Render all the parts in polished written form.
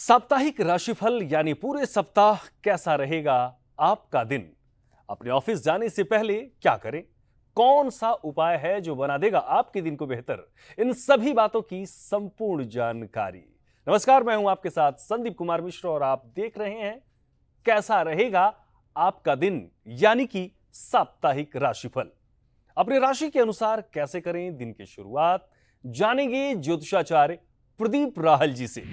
साप्ताहिक राशिफल यानी पूरे सप्ताह कैसा रहेगा आपका दिन। अपने ऑफिस जाने से पहले क्या करें, कौन सा उपाय है जो बना देगा आपके दिन को बेहतर, इन सभी बातों की संपूर्ण जानकारी। नमस्कार, मैं हूं आपके साथ संदीप कुमार मिश्रा और आप देख रहे हैं कैसा रहेगा आपका दिन यानी कि साप्ताहिक राशिफल। अपनी राशि के अनुसार कैसे करें दिन की शुरुआत, जानेंगे ज्योतिषाचार्य प्रदीप राहल जी से।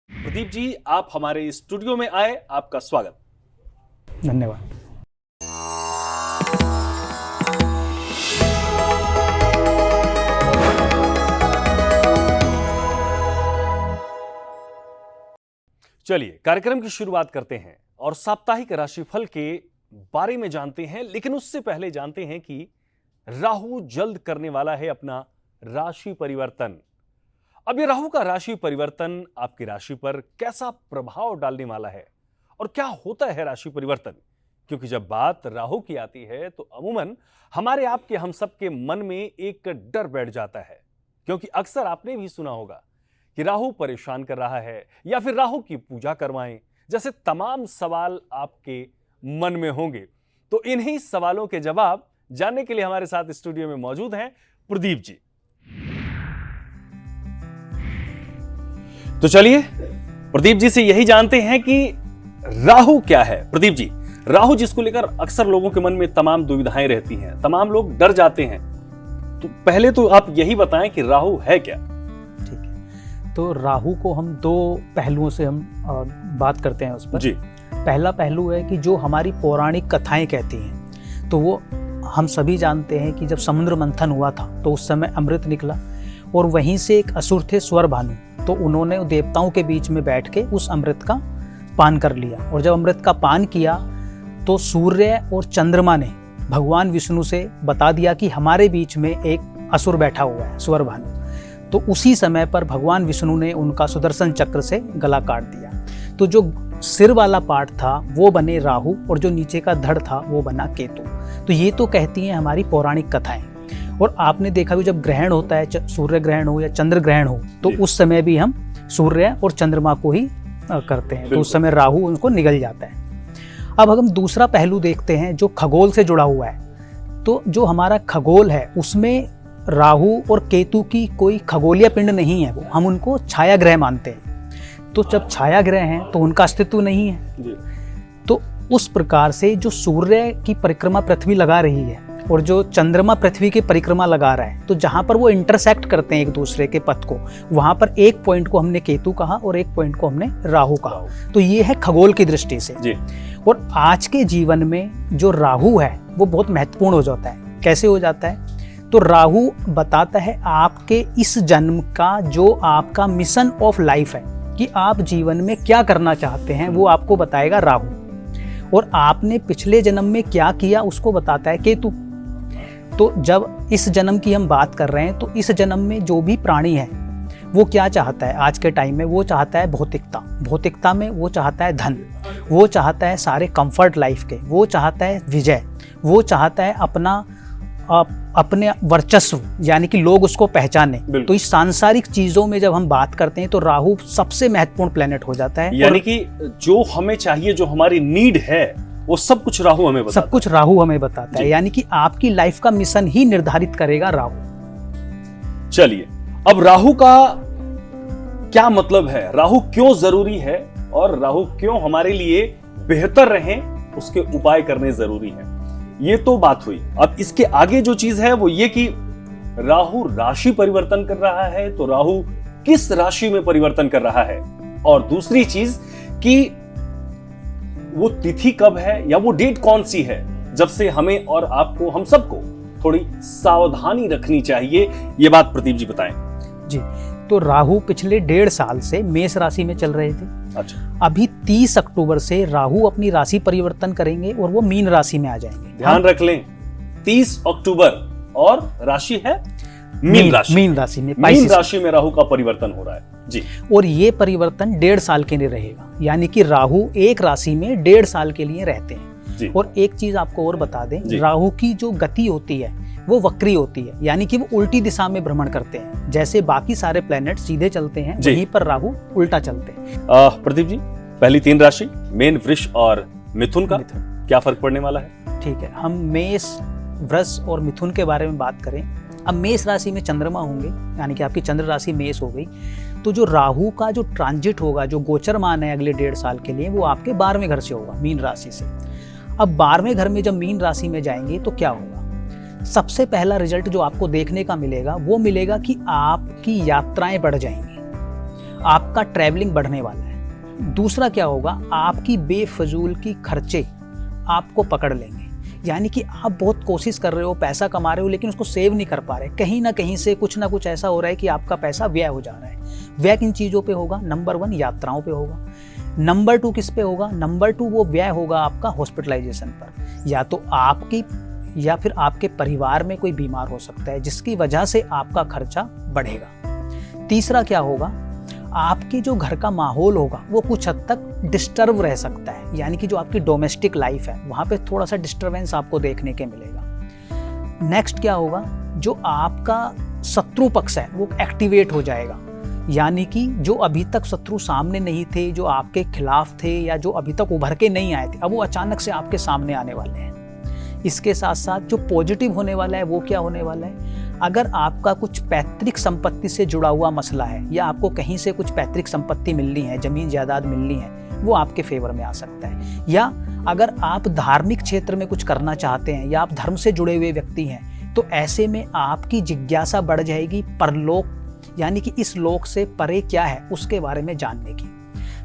प्रदीप जी, आप हमारे स्टूडियो में आए, आपका स्वागत। धन्यवाद। चलिए कार्यक्रम की शुरुआत करते हैं और साप्ताहिक राशिफल के बारे में जानते हैं, लेकिन उससे पहले जानते हैं कि राहु जल्द करने वाला है अपना राशि परिवर्तन। अब ये राहु का राशि परिवर्तन आपकी राशि पर कैसा प्रभाव डालने वाला है और क्या होता है राशि परिवर्तन, क्योंकि जब बात राहु की आती है तो अमूमन हमारे आपके हम सब के मन में एक डर बैठ जाता है, क्योंकि अक्सर आपने भी सुना होगा कि राहु परेशान कर रहा है या फिर राहु की पूजा करवाएं, जैसे तमाम सवाल आपके मन में होंगे। तो इन्हीं सवालों के जवाब जानने के लिए हमारे साथ स्टूडियो में मौजूद हैं प्रदीप जी। तो चलिए प्रदीप जी से यही जानते हैं कि राहु क्या है। प्रदीप जी, राहु जिसको लेकर अक्सर लोगों के मन में तमाम दुविधाएं रहती हैं, तमाम लोग डर जाते हैं, तो पहले तो आप यही बताएं कि राहु है क्या। ठीक है, तो राहु को हम दो पहलुओं से हम बात करते हैं उस पर जी। पहला पहलू है कि जो हमारी पौराणिक कथाएं कहती हैं, तो वो हम सभी जानते हैं कि जब समुद्र मंथन हुआ था तो उस समय अमृत निकला और वहीं से एक असुर थे स्वर भानु, तो उन्होंने देवताओं के बीच में बैठ के उस अमृत का पान कर लिया। और जब अमृत का पान किया तो सूर्य और चंद्रमा ने भगवान विष्णु से बता दिया कि हमारे बीच में एक असुर बैठा हुआ है, स्वर भानु। तो उसी समय पर भगवान विष्णु ने उनका सुदर्शन चक्र से गला काट दिया। तो जो सिर वाला पार्ट था वो बने राहु और जो नीचे का धड़ था वो बना केतु। तो ये तो कहती हैं हमारी पौराणिक कथाएं। और आपने देखा भी जब ग्रहण होता है, सूर्य ग्रहण हो या चंद्र ग्रहण हो, तो उस समय भी हम सूर्य और चंद्रमा को ही करते हैं, तो उस समय राहु उनको निगल जाता है। अब हम दूसरा पहलू देखते हैं जो खगोल से जुड़ा हुआ है। तो जो हमारा खगोल है उसमें राहु और केतु की कोई खगोलीय पिंड नहीं है, वो हम उनको छाया ग्रह मानते हैं। तो जब छाया ग्रह हैं तो उनका अस्तित्व नहीं है। तो उस प्रकार से जो सूर्य की परिक्रमा पृथ्वी लगा रही है और जो चंद्रमा पृथ्वी की परिक्रमा लगा रहा है, तो जहां पर वो इंटरसेक्ट करते हैं एक दूसरे के पथ को, वहां पर एक पॉइंट को हमने केतु कहा और एक पॉइंट को हमने राहु कहा। तो ये है खगोल की दृष्टि से जी। और आज के जीवन में जो राहु है वो बहुत महत्वपूर्ण हो जाता है। कैसे हो जाता है? तो राहु बताता है आपके इस जन्म का जो आपका मिशन ऑफ लाइफ है, कि आप जीवन में क्या करना चाहते हैं, वो आपको बताएगा राहु। और आपने पिछले जन्म में क्या किया उसको बताता है केतु। तो जब इस जन्म की हम बात कर रहे हैं तो इस जन्म में जो भी प्राणी है वो क्या चाहता है आज के टाइम में? वो चाहता है भौतिकता। भौतिकता में वो चाहता है धन, वो चाहता है सारे कंफर्ट लाइफ के, वो चाहता है विजय, वो चाहता है अपने वर्चस्व, यानी कि लोग उसको पहचाने। तो इस सांसारिक चीजों में जब हम बात करते हैं तो राहु सबसे महत्वपूर्ण प्लेनेट हो जाता है। यानी कि जो हमें चाहिए, जो हमारी नीड है, वो सब कुछ राहु हमें बताता है। सब कुछ राहु हमें बताता है, यानी कि आपकी लाइफ का मिशन ही निर्धारित करेगा राहु। चलिए, अब राहु का क्या मतलब है, राहु क्यों जरूरी है और राहु क्यों हमारे लिए बेहतर रहे, उसके उपाय करने जरूरी है, ये तो बात हुई। अब इसके आगे जो चीज है वो ये कि राहु राशि परिवर्तन कर रहा है, तो राहु किस राशि में परिवर्तन कर रहा है, और दूसरी चीज कि वो तिथि कब है या वो डेट कौन सी है जब से हमें और आपको, हम सबको थोड़ी सावधानी रखनी चाहिए, ये बात प्रदीप जी बताएं। जी, तो राहु पिछले 1.5 साल से मेष राशि में चल रहे थे। अच्छा, अभी 30 अक्टूबर से राहु अपनी राशि परिवर्तन करेंगे और वो मीन राशि में आ जाएंगे। ध्यान रख लें, 30 अक्टूबर और राशि है मीन राशि। मीन राशि में, मीन राशि में राहु का परिवर्तन हो रहा है जी। और ये परिवर्तन 1.5 साल के लिए रहेगा, यानी कि राहु एक राशि में 1.5 साल के लिए रहते हैं। और एक चीज आपको और बता दें, राहु की जो गति होती है वो वक्री होती है, यानी कि वो उल्टी दिशा में भ्रमण करते हैं। जैसे बाकी सारे प्लैनेट सीधे चलते हैं, वहीं पर राहु उल्टा चलते हैं। प्रदीप जी, पहली 3 राशि मेन, वृष और मिथुन का क्या फर्क पड़ने वाला है? ठीक है, हम मेष, वृष और मिथुन के बारे में बात करें। अब मेष राशि में चंद्रमा होंगे, यानी कि आपकी चंद्र राशि मेष हो गई, तो जो राहु का जो ट्रांजिट होगा, जो गोचरमान है अगले 1.5 साल के लिए, वो आपके 12वें घर से होगा, मीन राशि से। अब 12वें घर में जब मीन राशि में जाएंगे तो क्या होगा? सबसे पहला रिजल्ट जो आपको देखने का मिलेगा वो मिलेगा कि आपकी यात्राएं बढ़ जाएंगी, आपका ट्रैवलिंग बढ़ने वाला है। दूसरा क्या होगा? आपकी बेफजूल की खर्चे आपको पकड़ लेंगे, यानी कि आप बहुत कोशिश कर रहे हो, पैसा कमा रहे हो, लेकिन उसको सेव नहीं कर पा रहे। कहीं ना कहीं से कुछ ना कुछ ऐसा हो रहा है कि आपका पैसा व्यय हो जा रहा है। व्यय किन चीज़ों पे होगा? नंबर 1 यात्राओं पे होगा। नंबर 2 किस पे होगा? नंबर 2 वो व्यय होगा आपका हॉस्पिटलाइजेशन पर, या तो आपकी या फिर आपके परिवार में कोई बीमार हो सकता है, जिसकी वजह से आपका खर्चा बढ़ेगा। तीसरा क्या होगा? आपके जो घर का माहौल होगा वो कुछ हद तक डिस्टर्ब रह सकता है, यानी कि जो आपकी डोमेस्टिक लाइफ है वहाँ पे थोड़ा सा डिस्टर्बेंस आपको देखने के मिलेगा। नेक्स्ट क्या होगा? जो आपका शत्रु पक्ष है वो एक्टिवेट हो जाएगा, यानी कि जो अभी तक शत्रु सामने नहीं थे, जो आपके खिलाफ थे या जो अभी तक उभर के नहीं आए थे, अब वो अचानक से आपके सामने आने वाले हैं। इसके साथ साथ जो पॉजिटिव होने वाला है वो क्या होने वाला है? अगर आपका कुछ पैतृक संपत्ति से जुड़ा हुआ मसला है, या आपको कहीं से कुछ पैतृक संपत्ति मिलनी है, जमीन जायदाद मिलनी है, वो आपके फेवर में आ सकता है। या अगर आप धार्मिक क्षेत्र में कुछ करना चाहते हैं या आप धर्म से जुड़े हुए व्यक्ति हैं, तो ऐसे में आपकी जिज्ञासा बढ़ जाएगी परलोक, यानी कि इस लोक से परे क्या है उसके बारे में जानने की।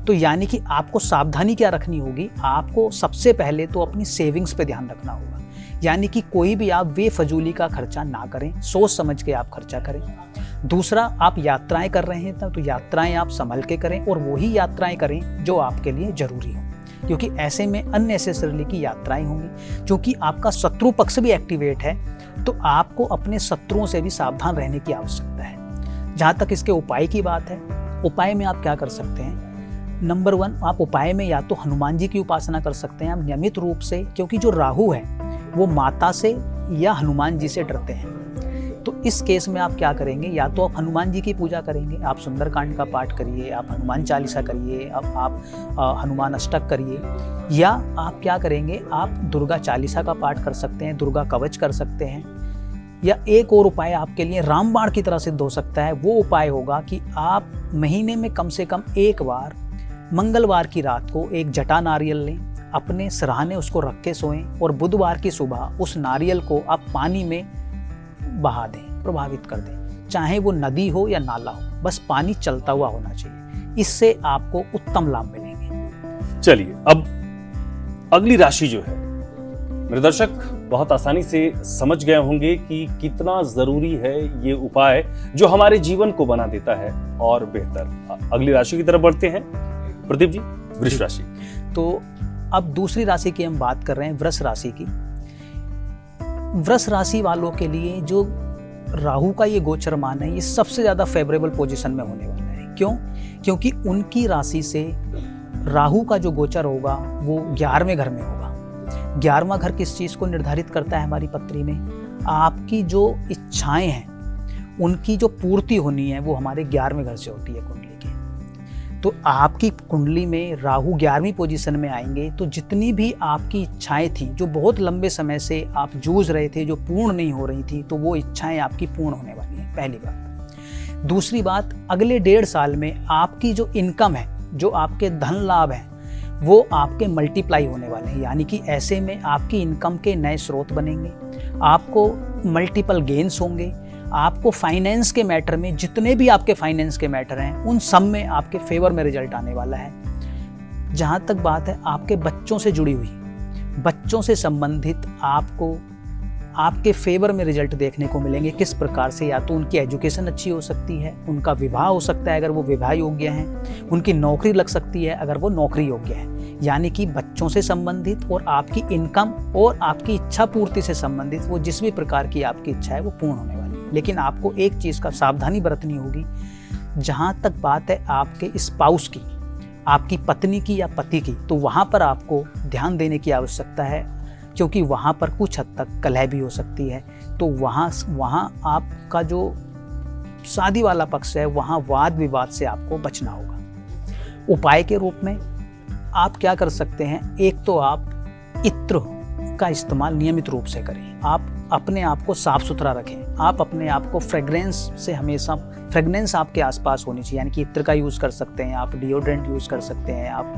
तो यानी कि आपको सावधानी क्या रखनी होगी? आपको सबसे पहले तो अपनी सेविंग्स पे ध्यान रखना होगा, यानी कि कोई भी आप बेफजूली का खर्चा ना करें, सोच समझ के आप खर्चा करें। दूसरा, आप यात्राएं कर रहे हैं तो यात्राएं आप संभल के करें, और वही यात्राएं करें जो आपके लिए जरूरी हो, क्योंकि ऐसे में अननेसेसरली की यात्राएं होंगी। क्योंकि आपका शत्रु पक्ष भी एक्टिवेट है, तो आपको अपने शत्रुओं से भी सावधान रहने की आवश्यकता है। जहाँ तक इसके उपाय की बात है, उपाय में आप क्या कर सकते हैं? नंबर 1, आप उपाय में या तो हनुमान जी की उपासना कर सकते हैं आप नियमित रूप से, क्योंकि जो राहु है वो माता से या हनुमान जी से डरते हैं। तो इस केस में आप क्या करेंगे? या तो आप हनुमान जी की पूजा करेंगे, आप सुंदरकांड का पाठ करिए, आप हनुमान चालीसा करिए, आप हनुमान अष्टक करिए, या आप क्या करेंगे? आप दुर्गा चालीसा का पाठ कर सकते हैं, दुर्गा कवच कर सकते हैं। या एक और उपाय आपके लिए रामबाण की तरह सिद्ध हो सकता है। वो उपाय होगा कि आप महीने में कम से कम एक बार मंगलवार की रात को एक जटा नारियल लें, अपने सिरहाने उसको रख के सोएं, और बुधवार की सुबह उस नारियल को आप पानी में बहा दें, प्रभावित कर दें। चाहे वो नदी हो या नाला हो, बस पानी चलता हुआ होना चाहिए। इससे आपको उत्तम लाभ मिलेंगे। चलिए, अब अगली राशि जो है, मेरे दर्शक बहुत आसानी से समझ गए होंगे कि कितना जरूरी है ये उपाय जो हमारे जीवन को बना देता है और बेहतर। अगली राशि की तरफ बढ़ते हैं प्रदीप जी, वृष राशि। तो अब दूसरी राशि की हम बात कर रहे हैं, वृष राशि की। वृष राशि वालों के लिए जो राहु का ये गोचरमान है, ये सबसे ज्यादा फेवरेबल पोजीशन में होने वाला है। क्यों? क्योंकि उनकी राशि से राहु का जो गोचर होगा वो 11वें घर में होगा। 11वां घर किस चीज को निर्धारित करता है हमारी पत्री में? आपकी जो इच्छाएं हैं उनकी जो पूर्ति होनी है वो हमारे 11वें घर से होती है कुंडली के। तो आपकी कुंडली में राहु 11वीं पोजीशन में आएंगे, तो जितनी भी आपकी इच्छाएं थी, जो बहुत लंबे समय से आप जूझ रहे थे, जो पूर्ण नहीं हो रही थी, तो वो इच्छाएं आपकी पूर्ण होने वाली हैं, पहली बात। दूसरी बात, अगले 1.5 साल में आपकी जो इनकम है, जो आपके धन लाभ हैं, वो आपके मल्टीप्लाई होने वाले हैं। यानी कि ऐसे में आपकी इनकम के नए स्रोत बनेंगे, आपको मल्टीपल गेन्स होंगे, आपको फाइनेंस के मैटर में, जितने भी आपके फाइनेंस के मैटर हैं, उन सब में आपके फेवर में रिजल्ट आने वाला है। जहाँ तक बात है आपके बच्चों से जुड़ी हुई, बच्चों से संबंधित आपको आपके फेवर में रिजल्ट देखने को मिलेंगे। किस प्रकार से? या तो उनकी एजुकेशन अच्छी हो सकती है, उनका विवाह हो सकता है अगर वो विवाह योग्य हैं, उनकी नौकरी लग सकती है अगर वो नौकरी योग्य है। यानी कि बच्चों से संबंधित और आपकी इनकम और आपकी इच्छा पूर्ति से संबंधित वो जिस भी प्रकार की आपकी इच्छा है वो पूर्ण होने वाली है। लेकिन आपको एक चीज़ का सावधानी बरतनी होगी, जहाँ तक बात है आपके स्पाउस की, आपकी पत्नी की या पति की, तो वहाँ पर आपको ध्यान देने की आवश्यकता है। क्योंकि वहाँ पर कुछ हद तक कलह भी हो सकती है। तो वहाँ आपका जो शादी वाला पक्ष है वहाँ वाद विवाद से आपको बचना होगा। उपाय के रूप में आप क्या कर सकते हैं, एक तो आप इत्र का इस्तेमाल नियमित रूप से करें। आप अपने आप को साफ सुथरा रखें। आप अपने आप को फ्रेगरेंस से हमेशा, फ्रेगनेंस आपके आसपास होनी चाहिए, यानी कि इत्र का यूज़ कर सकते हैं आप, डिओड्रेंट यूज़ कर सकते हैं आप,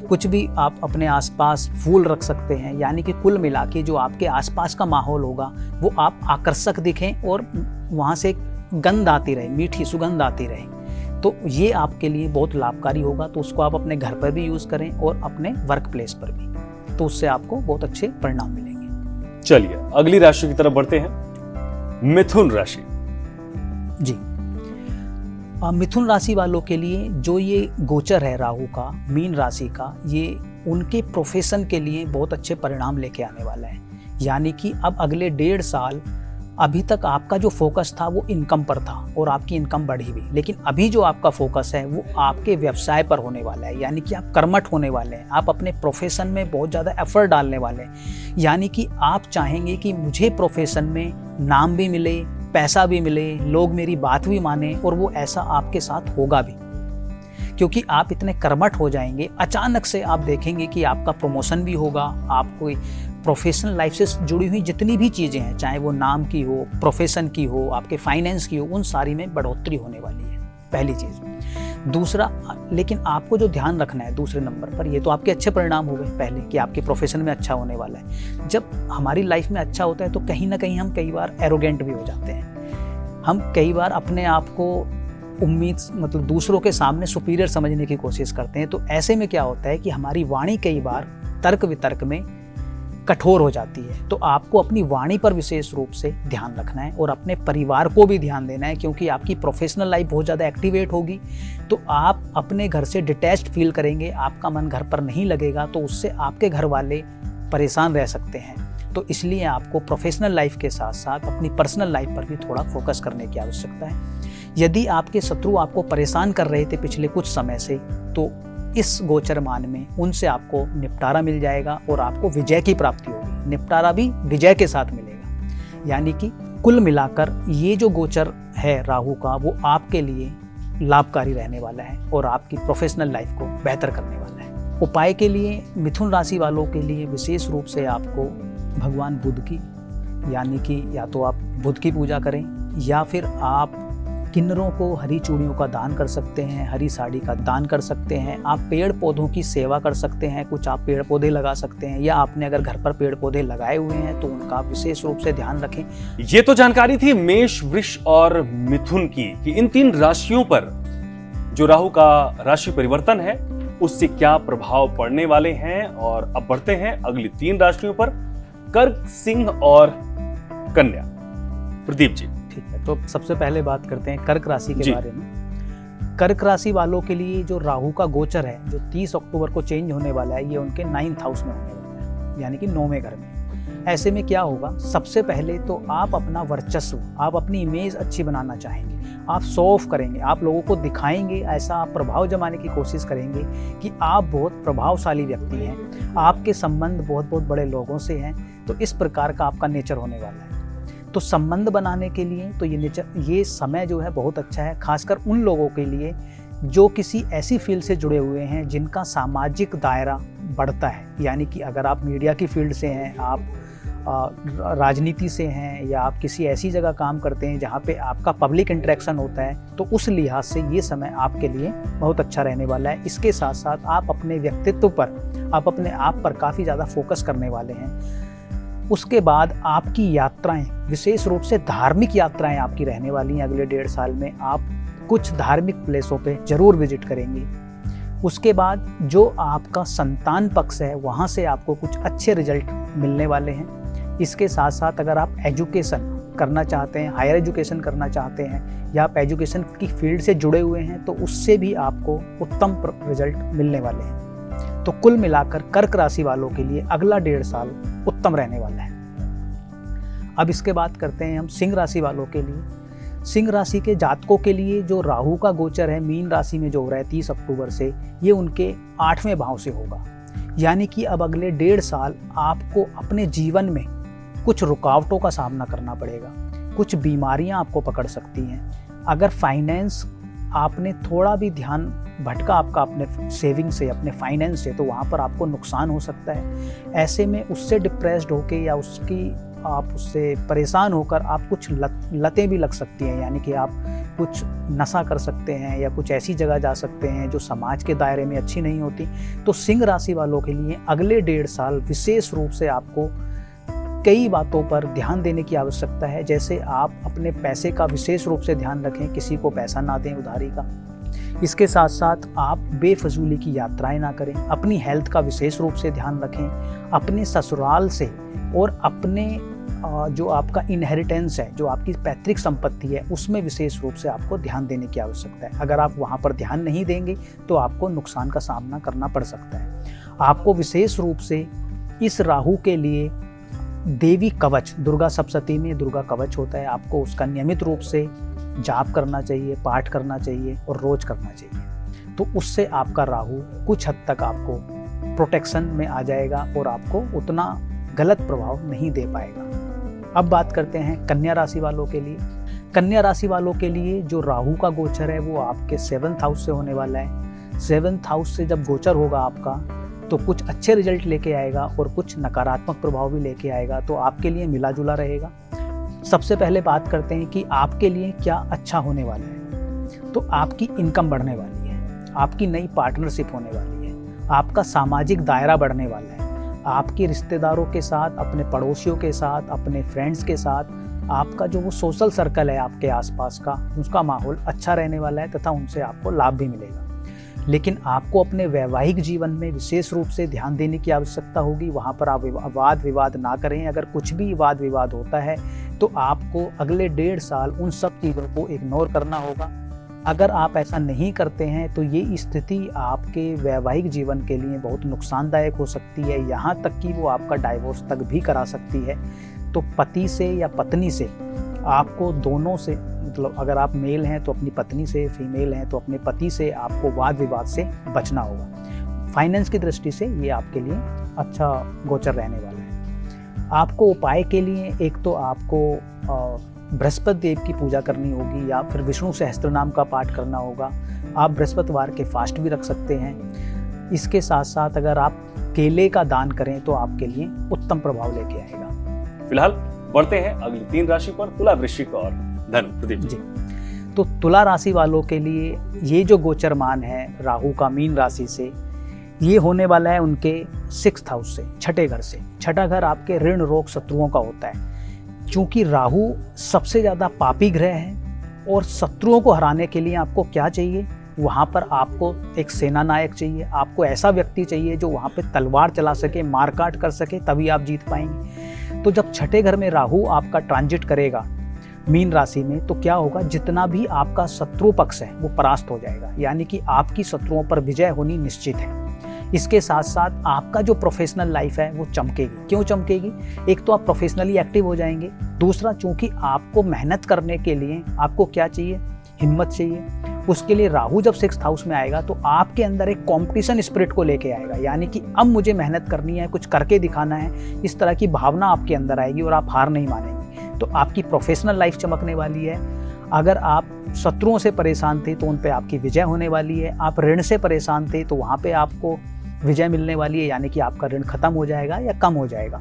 कुछ भी आप अपने आसपास फूल रख सकते हैं। यानी कि कुल मिला के जो आपके आसपास का माहौल होगा वो आप आकर्षक दिखें और वहाँ से गंध आती रहे, मीठी सुगंध आती रहे। तो ये आपके लिए बहुत लाभकारी होगा। तो उसको आप अपने घर पर भी यूज़ करें और अपने वर्क प्लेस पर भी, तो उससे आपको बहुत अच्छे परिणाम मिलेंगे। चलिए अगली राशि की तरफ बढ़ते हैं, मिथुन राशि। जी, मिथुन राशि वालों के लिए जो ये गोचर है राहु का, मीन राशि का, ये उनके प्रोफेशन के लिए बहुत अच्छे परिणाम लेके आने वाला है। यानी कि अब अगले 1.5 साल, अभी तक आपका जो फोकस था वो इनकम पर था और आपकी इनकम बढ़ी भी, लेकिन अभी जो आपका फोकस है वो आपके व्यवसाय पर होने वाला है। यानी कि आप कर्मठ होने वाले हैं, आप अपने प्रोफेशन में बहुत ज़्यादा एफर्ट डालने वाले हैं। यानी कि आप चाहेंगे कि मुझे प्रोफेशन में नाम भी मिले, पैसा भी मिले, लोग मेरी बात भी माने, और वो ऐसा आपके साथ होगा भी, क्योंकि आप इतने कर्मठ हो जाएंगे। अचानक से आप देखेंगे कि आपका प्रमोशन भी होगा, आपको प्रोफेशनल लाइफ से जुड़ी हुई जितनी भी चीज़ें हैं, चाहे वो नाम की हो, प्रोफेशन की हो, आपके फाइनेंस की हो, उन सारी में बढ़ोतरी होने वाली है, पहली चीज़। दूसरा, लेकिन आपको जो ध्यान रखना है दूसरे नंबर पर, ये तो आपके अच्छे परिणाम हो गए पहले कि आपके प्रोफेशन में अच्छा होने वाला है। जब हमारी लाइफ में अच्छा होता है तो कहीं ना कहीं हम कई बार एरोगेंट भी हो जाते हैं। हम कई बार अपने आप को मतलब दूसरों के सामने सुपीरियर समझने की कोशिश करते हैं। तो ऐसे में क्या होता है कि हमारी वाणी कई बार तर्क वितर्क में कठोर हो जाती है। तो आपको अपनी वाणी पर विशेष रूप से ध्यान रखना है और अपने परिवार को भी ध्यान देना है, क्योंकि आपकी प्रोफेशनल लाइफ बहुत ज़्यादा एक्टिवेट होगी तो आप अपने घर से डिटैच्ड फील करेंगे, आपका मन घर पर नहीं लगेगा, तो उससे आपके घर वाले परेशान रह सकते हैं। तो इसलिए आपको प्रोफेशनल लाइफ के साथ साथ अपनी पर्सनल लाइफ पर भी थोड़ा फोकस करने की आवश्यकता है। यदि आपके शत्रु आपको परेशान कर रहे थे पिछले कुछ समय से, तो इस गोचरमान में उनसे आपको निपटारा मिल जाएगा और आपको विजय की प्राप्ति होगी। निपटारा भी विजय के साथ मिलेगा। यानी कि कुल मिलाकर ये जो गोचर है राहु का, वो आपके लिए लाभकारी रहने वाला है और आपकी प्रोफेशनल लाइफ को बेहतर करने वाला है। उपाय के लिए मिथुन राशि वालों के लिए विशेष रूप से आपको भगवान बुध की, यानी कि या तो आप बुध की पूजा करें या फिर आप किन्नरों को हरी चूड़ियों का दान कर सकते हैं, हरी साड़ी का दान कर सकते हैं। आप पेड़ पौधों की सेवा कर सकते हैं, कुछ आप पेड़ पौधे लगा सकते हैं, या आपने अगर घर पर पेड़ पौधे लगाए हुए हैं तो उनका विशेष रूप से ध्यान रखें। ये तो जानकारी थी मेष, वृष और मिथुन की कि इन 3 राशियों पर जो राहु का राशि परिवर्तन है उससे क्या प्रभाव पड़ने वाले हैं। और अब बढ़ते हैं अगली 3 राशियों पर, कर्क, सिंह और कन्या। प्रदीप जी, ठीक है, तो सबसे पहले बात करते हैं कर्क राशि के बारे में। कर्क राशि वालों के लिए जो राहु का गोचर है, जो 30 अक्टूबर को चेंज होने वाला है, ये उनके 9th हाउस में होने वाला है, यानी कि 9वें घर में। ऐसे में क्या होगा, सबसे पहले तो आप अपना वर्चस्व, आप अपनी इमेज अच्छी बनाना चाहेंगे, आप शो ऑफ करेंगे, आप लोगों को दिखाएंगे, ऐसा आप प्रभाव जमाने की कोशिश करेंगे कि आप बहुत प्रभावशाली व्यक्ति हैं, आपके संबंध बहुत बहुत बड़े लोगों से हैं। तो इस प्रकार का आपका नेचर होने वाला है। तो संबंध बनाने के लिए तो ये समय जो है बहुत अच्छा है, खासकर उन लोगों के लिए जो किसी ऐसी फील्ड से जुड़े हुए हैं जिनका सामाजिक दायरा बढ़ता है। यानी कि अगर आप मीडिया की फील्ड से हैं, आप राजनीति से हैं, या आप किसी ऐसी जगह काम करते हैं जहाँ पे आपका पब्लिक इंटरेक्शन होता है, तो उस लिहाज से ये समय आपके लिए बहुत अच्छा रहने वाला है। इसके साथ साथ आप अपने व्यक्तित्व पर, आप अपने आप पर काफ़ी ज़्यादा फोकस करने वाले हैं। उसके बाद आपकी यात्राएं, विशेष रूप से धार्मिक यात्राएं आपकी रहने वाली हैं। अगले 1.5 साल में आप कुछ धार्मिक प्लेसों पे जरूर विजिट करेंगे। उसके बाद जो आपका संतान पक्ष है, वहाँ से आपको कुछ अच्छे रिजल्ट मिलने वाले हैं। इसके साथ साथ अगर आप एजुकेशन करना चाहते हैं, हायर एजुकेशन करना चाहते हैं, या आप एजुकेशन की फील्ड से जुड़े हुए हैं, तो उससे भी आपको उत्तम रिजल्ट मिलने वाले हैं। तो कुल मिलाकर कर्क राशि वालों के लिए अगला 1.5 साल उत्तम रहने वाला है। अब इसके बाद करते हैं हम सिंह राशि वालों के लिए। सिंह राशि के जातकों के लिए जो राहु का गोचर है मीन राशि में जो हो रहा है 30 अक्टूबर से, ये उनके 8वें भाव से होगा। यानी कि अब अगले 1.5 साल आपको अपने जीवन में कुछ रुकावटों का सामना करना पड़ेगा, कुछ बीमारियां आपको पकड़ सकती हैं। अगर फाइनेंस आपने थोड़ा भी ध्यान भटका आपका अपने सेविंग से, अपने फाइनेंस से, तो वहाँ पर आपको नुकसान हो सकता है। ऐसे में उससे डिप्रेस्ड होके या आप उससे परेशान होकर आप कुछ लतें भी लग सकती हैं, यानी कि आप कुछ नशा कर सकते हैं या कुछ ऐसी जगह जा सकते हैं जो समाज के दायरे में अच्छी नहीं होती। तो सिंह राशि वालों के लिए अगले 1.5 साल विशेष रूप से आपको कई बातों पर ध्यान देने की आवश्यकता है। जैसे आप अपने पैसे का विशेष रूप से ध्यान रखें, किसी को पैसा ना दें उधारी का। इसके साथ साथ आप बेफजूली की यात्राएं ना करें, अपनी हेल्थ का विशेष रूप से ध्यान रखें, अपने ससुराल से और अपने जो आपका इनहेरिटेंस है, जो आपकी पैतृक संपत्ति है, उसमें विशेष रूप से आपको ध्यान देने की आवश्यकता है। अगर आप वहाँ पर ध्यान नहीं देंगे तो आपको नुकसान का सामना करना पड़ सकता है। आपको विशेष रूप से इस राहु के लिए देवी कवच, दुर्गा सप्तशती में दुर्गा कवच होता है, आपको उसका नियमित रूप से जाप करना चाहिए, पाठ करना चाहिए और रोज करना चाहिए। तो उससे आपका राहु कुछ हद तक आपको प्रोटेक्शन में आ जाएगा और आपको उतना गलत प्रभाव नहीं दे पाएगा। अब बात करते हैं कन्या राशि वालों के लिए। कन्या राशि वालों के लिए जो राहु का गोचर है वो आपके 7th हाउस से होने वाला है। 7th हाउस से जब गोचर होगा आपका तो कुछ अच्छे रिजल्ट लेके आएगा और कुछ नकारात्मक प्रभाव भी लेके आएगा, तो आपके लिए मिला जुला रहेगा। सबसे पहले बात करते हैं कि आपके लिए क्या अच्छा होने वाला है। तो आपकी इनकम बढ़ने वाली है, आपकी नई पार्टनरशिप होने वाली है, आपका सामाजिक दायरा बढ़ने वाला है, आपके रिश्तेदारों के साथ, अपने पड़ोसियों के साथ, अपने फ्रेंड्स के साथ आपका जो वो सोशल सर्कल है आपके आसपास का, उसका माहौल अच्छा रहने वाला है तथा उनसे आपको लाभ भी मिलेगा। लेकिन आपको अपने वैवाहिक जीवन में विशेष रूप से ध्यान देने की आवश्यकता होगी। वहाँ पर आप वाद विवाद ना करें। अगर कुछ भी वाद विवाद होता है तो आपको अगले 1.5 साल उन सब चीज़ों को इग्नोर करना होगा। अगर आप ऐसा नहीं करते हैं तो ये स्थिति आपके वैवाहिक जीवन के लिए बहुत नुकसानदायक हो सकती है, यहाँ तक कि वो आपका डाइवोर्स तक भी करा सकती है। तो पति से या पत्नी से आपको दोनों से, मतलब अगर आप मेल हैं तो अपनी पत्नी से, फीमेल हैं तो अपने पति से आपको वाद विवाद से बचना होगा। फाइनेंस की दृष्टि से ये आपके लिए अच्छा गोचर रहने वाला है। आपको उपाय के लिए एक तो आपको बृहस्पति देव की पूजा करनी होगी या फिर विष्णु सहस्त्र नाम का पाठ करना होगा। आप बृहस्पतिवार के फास्ट भी रख सकते हैं। इसके साथ साथ अगर आप केले का दान करें तो आपके लिए उत्तम प्रभाव लेके आएगा। फिलहाल बढ़ते हैं अगली 3 राशि पर, तुला, वृश्चिक और धनु। प्रदीप जी, तो तुला राशि वालों के लिए ये जो गोचरमान है राहु का मीन राशि से, ये होने वाला है उनके 6th हाउस से, छठे घर से। छठा घर आपके ऋण रोग शत्रुओं का होता है। चूंकि राहु सबसे ज़्यादा पापी ग्रह है और शत्रुओं को हराने के लिए आपको क्या चाहिए, वहाँ पर आपको एक सेना नायक चाहिए। आपको ऐसा व्यक्ति चाहिए जो वहाँ पे तलवार चला सके, मारकाट कर सके, तभी आप जीत पाएंगे। तो जब छठे घर में राहु आपका ट्रांजिट करेगा मीन राशि में, तो क्या होगा, जितना भी आपका शत्रु पक्ष है वो परास्त हो जाएगा, यानी कि आपकी शत्रुओं पर विजय होनी निश्चित है। इसके साथ साथ आपका जो प्रोफेशनल लाइफ है वो चमकेगी। क्यों चमकेगी? एक तो आप प्रोफेशनली एक्टिव हो जाएंगे, दूसरा चूंकि आपको मेहनत करने के लिए आपको क्या चाहिए, हिम्मत चाहिए। उसके लिए राहु जब 6th हाउस में आएगा तो आपके अंदर एक कंपटीशन स्पिरिट को लेके आएगा, यानी कि अब मुझे मेहनत करनी है, कुछ करके दिखाना है, इस तरह की भावना आपके अंदर आएगी और आप हार नहीं मानेंगे। तो आपकी प्रोफेशनल लाइफ चमकने वाली है। अगर आप शत्रुओं से परेशान थे तो उन पे आपकी विजय होने वाली है। आप ऋण से परेशान थे तो वहाँ पे आपको विजय मिलने वाली है, यानी कि आपका ऋण खत्म हो जाएगा या कम हो जाएगा।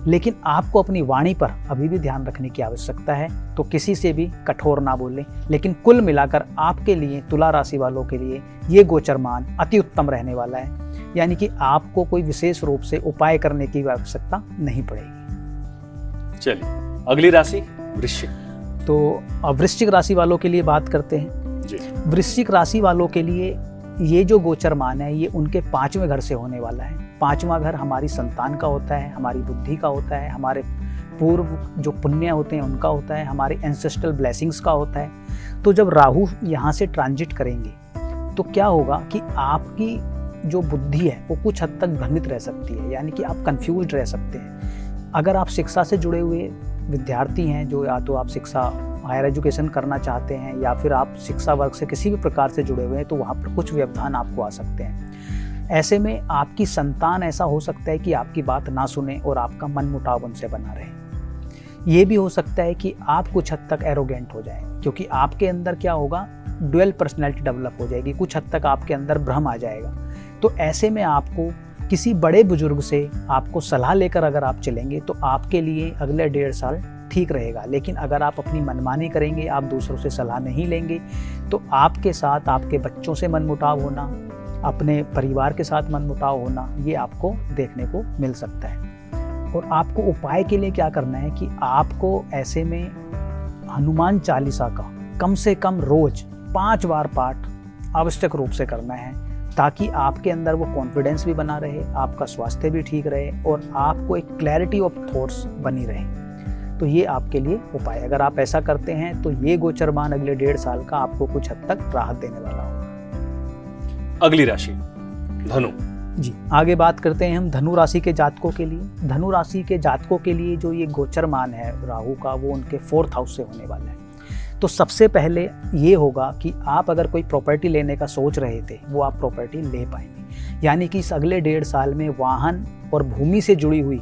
लेकिन आपको अपनी वाणी पर अभी भी ध्यान रखने की आवश्यकता है, तो किसी से भी कठोर ना बोलें। लेकिन कुल मिलाकर आपके लिए, तुला राशि वालों के लिए ये गोचरमान अति उत्तम रहने वाला है, यानी कि आपको कोई विशेष रूप से उपाय करने की आवश्यकता नहीं पड़ेगी। चलिए अगली राशि वृश्चिक। तो अब वृश्चिक राशि वालों के लिए बात करते हैं जी। वृश्चिक राशि वालों के लिए ये जो गोचरमान है ये उनके 5वें घर से होने वाला है। 5वां घर हमारी संतान का होता है, हमारी बुद्धि का होता है, हमारे पूर्व जो पुण्य होते हैं उनका होता है, हमारे एंसेस्ट्रल ब्लेसिंग्स का होता है। तो जब राहु यहाँ से ट्रांजिट करेंगे तो क्या होगा कि आपकी जो बुद्धि है वो कुछ हद तक भ्रमित रह सकती है, यानी कि आप कंफ्यूज रह सकते हैं। अगर आप शिक्षा से जुड़े हुए विद्यार्थी हैं, जो या तो आप शिक्षा हायर एजुकेशन करना चाहते हैं या फिर आप शिक्षा वर्ग से किसी भी प्रकार से जुड़े हुए हैं, तो वहाँ पर कुछ व्यवधान आपको आ सकते हैं। ऐसे में आपकी संतान ऐसा हो सकता है कि आपकी बात ना सुने और आपका मन मुटाव उनसे बना रहे। ये भी हो सकता है कि आप कुछ हद तक एरोगेंट हो जाएं, क्योंकि आपके अंदर क्या होगा, ड्यूअल पर्सनैलिटी डेवलप हो जाएगी, कुछ हद तक आपके अंदर भ्रम आ जाएगा। तो ऐसे में आपको किसी बड़े बुजुर्ग से आपको सलाह लेकर अगर आप चलेंगे तो आपके लिए अगले 1.5 साल ठीक रहेगा। लेकिन अगर आप अपनी मनमानी करेंगे, आप दूसरों से सलाह नहीं लेंगे, तो आपके साथ आपके बच्चों से मनमुटाव होना, अपने परिवार के साथ मनमुटाव होना, ये आपको देखने को मिल सकता है। और आपको उपाय के लिए क्या करना है कि आपको ऐसे में हनुमान चालीसा का कम से कम रोज 5 बार पाठ आवश्यक रूप से करना है, ताकि आपके अंदर वो कॉन्फिडेंस भी बना रहे, आपका स्वास्थ्य भी ठीक रहे और आपको एक क्लैरिटी ऑफ थॉट्स बनी रहे। तो ये आपके लिए उपाय, अगर आप ऐसा करते हैं तो ये गोचरमान अगले 1.5 साल का आपको कुछ हद तक राहत देने वाला होगा। अगली राशि धनु। जी, आगे बात करते हैं हम धनु राशि के जातकों के लिए। धनु राशि के जातकों के लिए जो ये गोचरमान है राहु का, वो उनके 4th हाउस से होने वाला है। तो सबसे पहले ये होगा कि आप अगर कोई प्रॉपर्टी लेने का सोच रहे थे, वो आप प्रॉपर्टी ले पाएंगे। यानी कि इस अगले 1.5 साल में वाहन और भूमि से जुड़ी हुई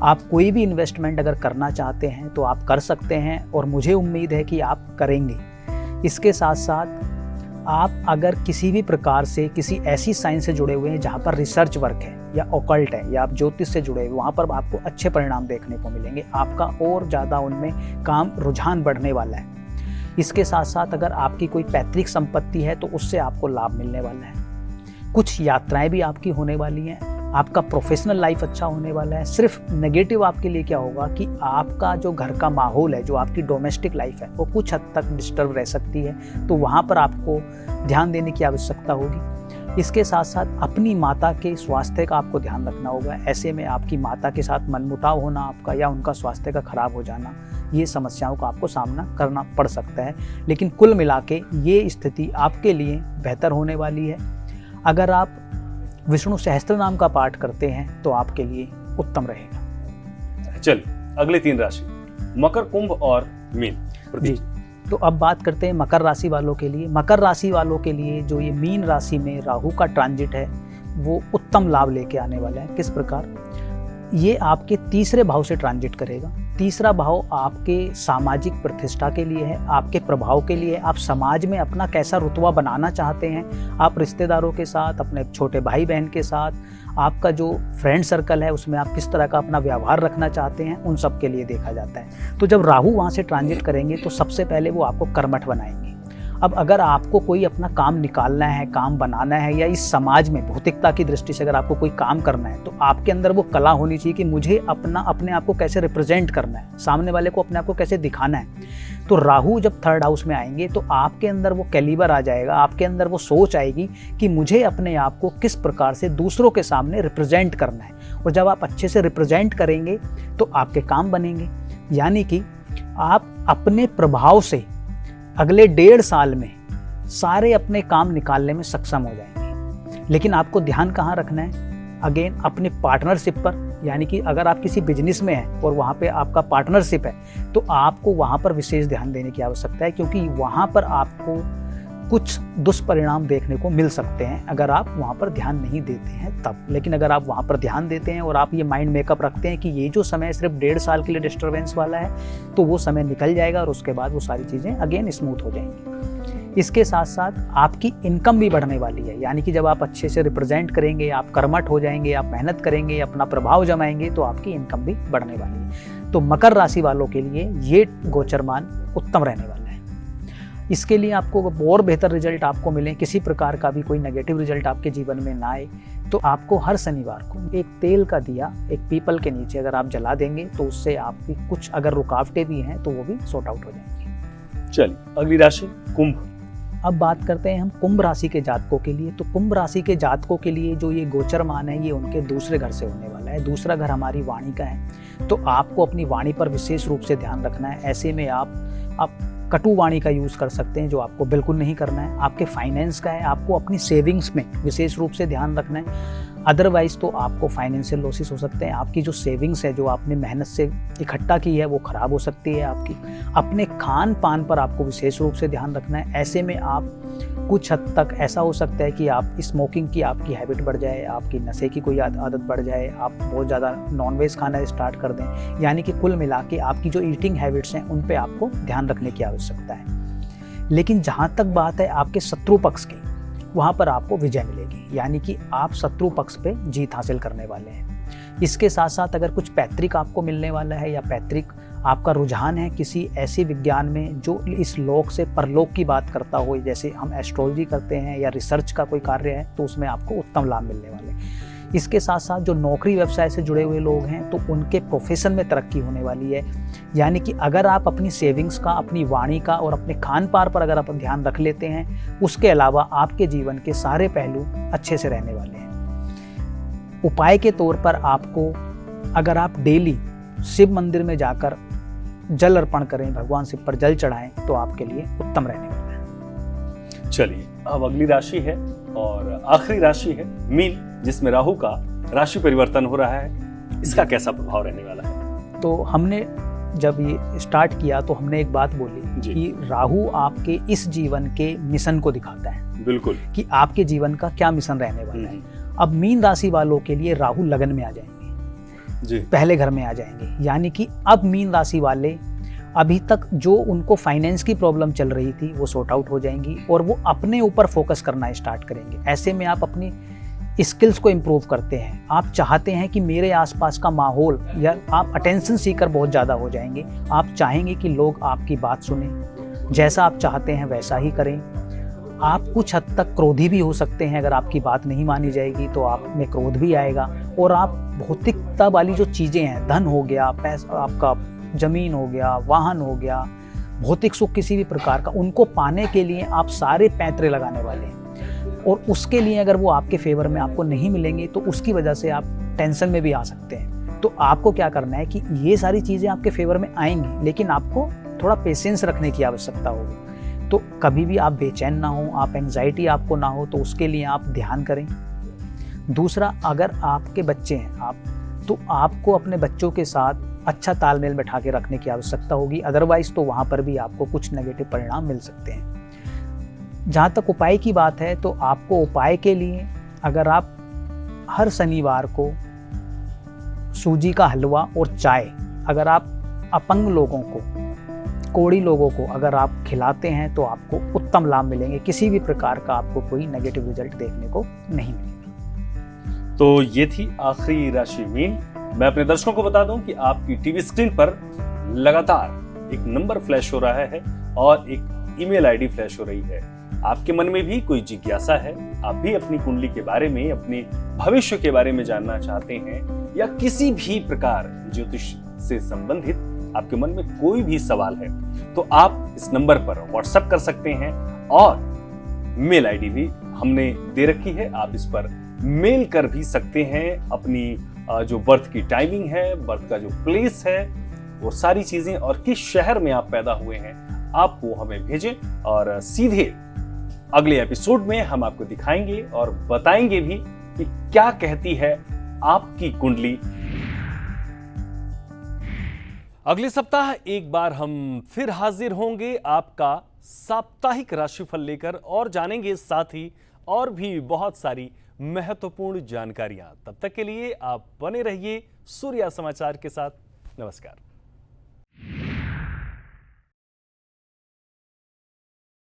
आप कोई भी इन्वेस्टमेंट अगर करना चाहते हैं तो आप कर सकते हैं, और मुझे उम्मीद है कि आप करेंगे। इसके साथ साथ आप अगर किसी भी प्रकार से किसी ऐसी साइंस से जुड़े हुए हैं जहाँ पर रिसर्च वर्क है या ऑकल्ट है या आप ज्योतिष से जुड़े हुए, वहाँ पर आपको अच्छे परिणाम देखने को मिलेंगे। आपका और ज़्यादा उनमें काम रुझान बढ़ने वाला है। इसके साथ साथ अगर आपकी कोई पैतृक संपत्ति है तो उससे आपको लाभ मिलने वाला है। कुछ यात्राएं भी आपकी होने वाली हैं। आपका प्रोफेशनल लाइफ अच्छा होने वाला है। सिर्फ नेगेटिव आपके लिए क्या होगा कि आपका जो घर का माहौल है, जो आपकी डोमेस्टिक लाइफ है, वो कुछ हद तक डिस्टर्ब रह सकती है। तो वहाँ पर आपको ध्यान देने की आवश्यकता होगी। इसके साथ साथ अपनी माता के स्वास्थ्य का आपको ध्यान रखना होगा। ऐसे में आपकी माता के साथ मनमुटाव होना आपका या उनका स्वास्थ्य का खराब हो जाना, ये समस्याओं का आपको सामना करना पड़ सकता है। लेकिन कुल मिला के ये स्थिति आपके लिए बेहतर होने वाली है। अगर आप विष्णु सहस्त्र नाम का पाठ करते हैं तो आपके लिए उत्तम रहेगा। चलिए अगले 3 राशि मकर, कुंभ और मीन। जी, तो अब बात करते हैं मकर राशि वालों के लिए। मकर राशि वालों के लिए जो ये मीन राशि में राहु का ट्रांजिट है वो उत्तम लाभ लेके आने वाला है। किस प्रकार? ये आपके 3रे भाव से ट्रांजिट करेगा। 3रा भाव आपके सामाजिक प्रतिष्ठा के लिए है, आपके प्रभाव के लिए। आप समाज में अपना कैसा रुतबा बनाना चाहते हैं, आप रिश्तेदारों के साथ, अपने छोटे भाई बहन के साथ, आपका जो फ्रेंड सर्कल है उसमें आप किस तरह का अपना व्यवहार रखना चाहते हैं, उन सब के लिए देखा जाता है। तो जब राहु वहाँ से ट्रांजिट करेंगे तो सबसे पहले वो आपको कर्मठ बनाएंगे। अब अगर आपको कोई अपना काम निकालना है, काम बनाना है, या इस समाज में भौतिकता की दृष्टि से अगर आपको कोई काम करना है, तो आपके अंदर वो कला होनी चाहिए कि मुझे अपने आप को कैसे रिप्रेजेंट करना है, सामने वाले को अपने आप को कैसे दिखाना है। तो राहु जब 3rd हाउस में आएंगे तो आपके अंदर वो कैलिबर आ जाएगा, आपके अंदर वो सोच आएगी कि मुझे अपने आप को किस प्रकार से दूसरों के सामने रिप्रेजेंट करना है। और जब आप अच्छे से रिप्रेजेंट करेंगे तो आपके काम बनेंगे। यानी कि आप अपने प्रभाव से अगले 1.5 साल में सारे अपने काम निकालने में सक्षम हो जाएंगे। लेकिन आपको ध्यान कहाँ रखना है? अगेन अपने पार्टनरशिप पर। यानी कि अगर आप किसी बिजनेस में हैं और वहाँ पे आपका पार्टनरशिप है तो आपको वहाँ पर विशेष ध्यान देने की आवश्यकता है, क्योंकि वहाँ पर आपको कुछ दुष्परिणाम देखने को मिल सकते हैं अगर आप वहाँ पर ध्यान नहीं देते हैं तब। लेकिन अगर आप वहाँ पर ध्यान देते हैं और आप ये माइंड मेकअप रखते हैं कि ये जो समय सिर्फ 1.5 साल के लिए डिस्टर्बेंस वाला है, तो वो समय निकल जाएगा और उसके बाद वो सारी चीज़ें अगेन स्मूथ हो जाएंगी। इसके साथ साथ आपकी इनकम भी बढ़ने वाली है। यानी कि जब आप अच्छे से रिप्रेजेंट करेंगे, आप कर्मठ हो जाएंगे, आप मेहनत करेंगे, अपना प्रभाव जमाएंगे, तो आपकी इनकम भी बढ़ने वाली है। तो मकर राशि वालों के लिए ये गोचरमान उत्तम रहने वाला है। इसके लिए आपको और बेहतर रिजल्ट आपको मिले, किसी प्रकार का भी कोई नेगेटिव रिजल्ट आपके जीवन में ना आए, तो आपको हर शनिवार को एक तेल का दिया एक पीपल के नीचे अगर आप जला देंगे तो उससे आपकी कुछ अगर रुकावटें भी हैं तो वो भी सॉर्ट आउट हो जाएंगी। चलिए अगली राशि कुंभ। अब बात करते हैं हम कुंभ राशि के जातकों के लिए। तो कुंभ राशि के जातकों के लिए जो ये गोचरमान है ये उनके 2रे घर से होने वाला है। 2रा घर हमारी वाणी का है, तो आपको अपनी वाणी पर विशेष रूप से ध्यान रखना है। ऐसे में आप कटु वाणी का यूज़ कर सकते हैं, जो आपको बिल्कुल नहीं करना है। आपके फाइनेंस का है, आपको अपनी सेविंग्स में विशेष रूप से ध्यान रखना है। अदरवाइज तो आपको फाइनेंशियल लॉसेस हो सकते हैं, आपकी जो सेविंग्स है जो आपने मेहनत से इकट्ठा की है वो ख़राब हो सकती है आपकी। अपने खान पान पर आपको विशेष रूप से ध्यान रखना है। ऐसे में आप कुछ हद तक ऐसा हो सकता है कि आप स्मोकिंग की आपकी हैबिट बढ़ जाए, आपकी नशे की कोई आदत बढ़ जाए, आप बहुत ज़्यादा नॉनवेज खाना स्टार्ट कर दें। यानी कि कुल मिला के आपकी जो ईटिंग हैबिट्स हैं उन पे आपको ध्यान रखने की आवश्यकता है। लेकिन जहाँ तक बात है आपके शत्रु पक्ष की, वहाँ पर आपको विजय मिलेगी, यानी कि आप शत्रु पक्ष पे जीत हासिल करने वाले हैं। इसके साथ साथ अगर कुछ पैतृक आपको मिलने वाला है या पैतृक आपका रुझान है किसी ऐसे विज्ञान में जो इस लोक से परलोक की बात करता हो, जैसे हम एस्ट्रोलॉजी करते हैं या रिसर्च का कोई कार्य है, तो उसमें आपको उत्तम लाभ मिलने वाले हैं। इसके साथ साथ जो नौकरी व्यवसाय से जुड़े हुए लोग हैं तो उनके प्रोफेशन में तरक्की होने वाली है। यानी कि अगर आप अपनी सेविंग्स का, अपनी वाणी का और अपने खान पान पर अगर आप ध्यान रख लेते हैं, उसके अलावा आपके जीवन के सारे पहलू अच्छे से रहने वाले हैं। उपाय के तौर पर आपको, अगर आप डेली शिव मंदिर में जाकर जल अर्पण करें, भगवान शिव पर जल चढ़ाएं, तो आपके लिए उत्तम रहने वाला है। चलिए, अब अगली राशि है और आखिरी राशि है मीन, जिसमें राहु का राशि परिवर्तन हो रहा है। इसका कैसा प्रभाव रहने वाला है? तो हमने जब ये स्टार्ट किया तो हमने एक बात बोली कि राहु आपके इस जीवन के मिशन को दिखाता है। बिल्कुल, कि आपके जीवन का क्या मिशन रहने वाला है। अब मीन राशि वालों के लिए राहु लगन में आ जाएंगे जी, पहले घर में आ जाएंगे। यानी कि अब मीन राशि वाले अभी तक जो उनको फाइनेंस की प्रॉब्लम चल रही थी वो सॉर्ट आउट हो जाएंगी और वो अपने ऊपर फोकस करना स्टार्ट करेंगे। ऐसे में आप अपनी स्किल्स को इम्प्रूव करते हैं। आप चाहते हैं कि मेरे आसपास का माहौल, या आप अटेंशन सीकर बहुत ज़्यादा हो जाएंगे। आप चाहेंगे कि लोग आपकी बात सुने, जैसा आप चाहते हैं वैसा ही करें। आप कुछ हद तक क्रोधी भी हो सकते हैं। अगर आपकी बात नहीं मानी जाएगी तो आप में क्रोध भी आएगा। और आप भौतिकता वाली जो चीज़ें हैं, धन हो गया, पैसा, आपका जमीन हो गया, वाहन हो गया, भौतिक सुख किसी भी प्रकार का, उनको पाने के लिए आप सारे पैंतरे लगाने वाले हैं। और उसके लिए अगर वो आपके फेवर में आपको नहीं मिलेंगे तो उसकी वजह से आप टेंशन में भी आ सकते हैं। तो आपको क्या करना है कि ये सारी चीज़ें आपके फेवर में आएंगी, लेकिन आपको थोड़ा पेशेंस रखने की आवश्यकता होगी। तो कभी भी आप बेचैन ना हो, आप एंग्जाइटी आपको ना हो, तो उसके लिए आप ध्यान करें। दूसरा, अगर आपके बच्चे हैं तो आपको अपने बच्चों के साथ अच्छा तालमेल बैठा के रखने की आवश्यकता होगी। अदरवाइज तो वहाँ पर भी आपको कुछ नेगेटिव परिणाम मिल सकते हैं। जहाँ तक उपाय की बात है तो आपको उपाय के लिए, अगर आप हर शनिवार को सूजी का हलवा और चाय, अगर आप अपंग लोगों को, कोढ़ी लोगों को अगर आप खिलाते हैं तो आपको उत्तम लाभ मिलेंगे। किसी भी प्रकार का आपको कोई नेगेटिव रिजल्ट देखने को नहीं मिलेगा। तो ये थी आखिरी राशि मीन। मैं अपने दर्शकों को बता दूं कि आपकी टीवी स्क्रीन पर लगातार एक नंबर फ्लैश हो रहा है और एक ईमेल आईडी फ्लैश हो रही है। आपके मन में भी कोई जिज्ञासा है, आप भी अपनी कुंडली के बारे में, अपने भविष्य के बारे में जानना चाहते हैं, या किसी भी प्रकार ज्योतिष से संबंधित आपके मन में कोई भी सवाल है, तो आप इस नंबर पर व्हाट्सएप कर सकते हैं। और मेल आईडी भी हमने दे रखी है, आप इस पर मेल कर भी सकते हैं। अपनी जो बर्थ की टाइमिंग है, बर्थ का जो प्लेस है, वो सारी चीजें, और किस शहर में आप पैदा हुए हैं, आप वो हमें भेजें। और सीधे अगले एपिसोड में हम आपको दिखाएंगे और बताएंगे भी कि क्या कहती है आपकी कुंडली। अगले सप्ताह एक बार हम फिर हाजिर होंगे आपका साप्ताहिक राशिफल लेकर, और जानेंगे साथ ही और भी बहुत सारी महत्वपूर्ण जानकारियां। तब तक के लिए आप बने रहिए सूर्या समाचार के साथ। नमस्कार।